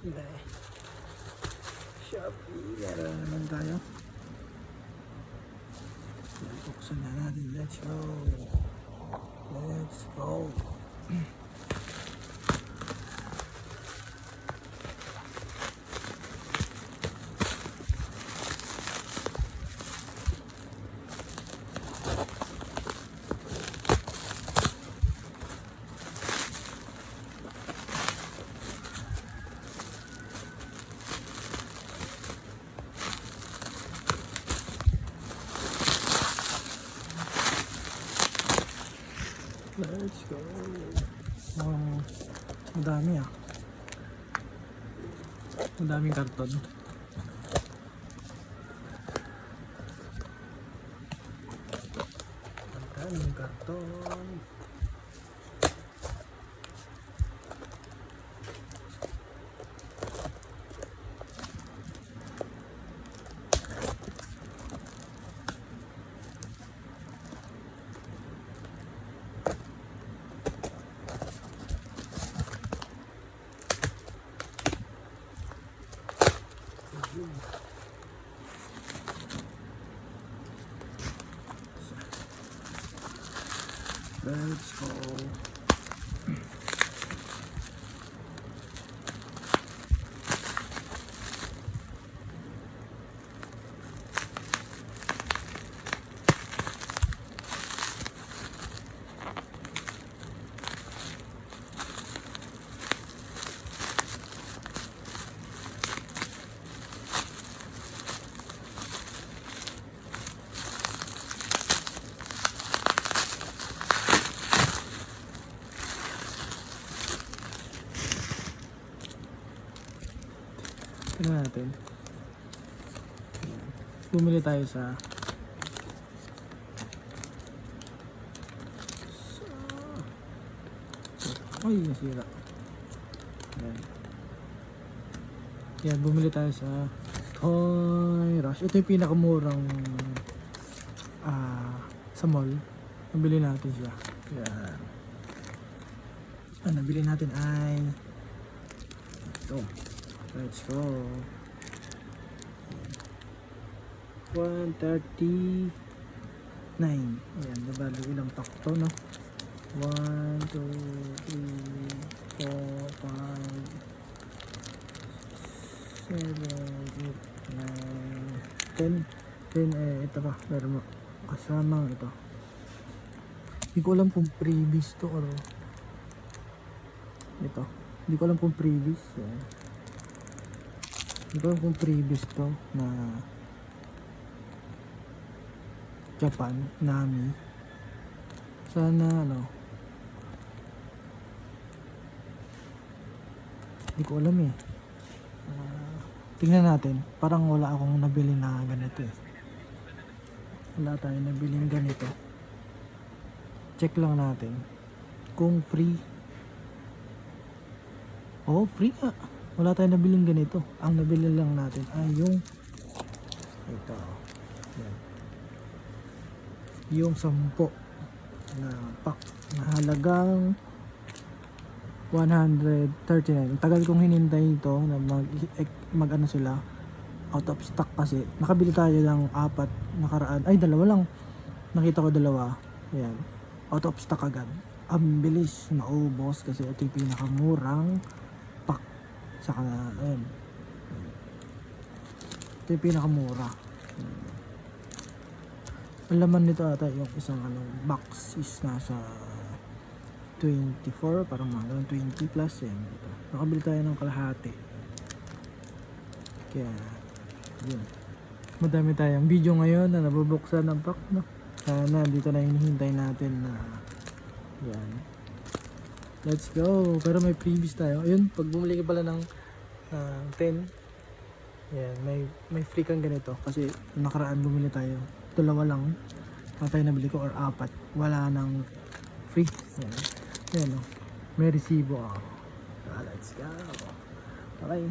Hindi. Shopee. Meron naman tayo. Buksan na natin. Let's go. Let's go. Let's go. Madami ah. Madaming karton. Madaming karton. Let's go. Tingnan natin. Bumili tayo sa ay, nasira. Yan. Yan, bumili tayo sa Toy Rush. Ito yung pinakamurang sa mall. Nabili natin siya. Yan. Ang nabili natin ay ito. Let's go. 139. Ayan, nabalo ilang pack to, no? 1, 2, 3, 4, 5, 7, 8, 9, 10. 10 ito pa. Meron mo. Kasamang ito. Hindi ko alam kung previous to or ito. Hindi ko alam kung previous. Hindi ko alam kung previous to na Japan, Nami. Sana hindi ko alam eh. Tingnan natin. Parang wala akong nabili na ganito eh. Wala tayong nabiling ganito. Check lang natin kung free. Oh, free nga. Wala tayong nabiling ganito. Ang nabili lang natin ay yung ito. Yan. Yung 10 na pack na halagang 139. Tagal kong hinintay ito na mag ano sila, out of stock kasi. Nakabili tayo ng 4 nakaraan. Ay, dalawa lang. Nakita ko dalawa. Ayan. Out of stock agad. Ang bilis naubos kasi ito yung pinakamurang pack. Saka na, ayan. Ito yung pinakamura. Ang laman nito ata yung isang box is nasa 24, parang mga 20 plus yan. Ito. Nakabili tayo ng kalahati. Kaya, yun. Madami tayong video ngayon na nabubuksan ng pack, no? Sana dito na hinihintay natin na yan. Let's go. Pero may previous tayo. Ayun, pag bumili ka pala ng 10, yan, may free kang ganito. Kasi nakaraan bumili tayo. Dalawa lang. Tayo nabili ko or 4. Wala nang free. Yan. Yan, no? May resibo. Let's go. Okay.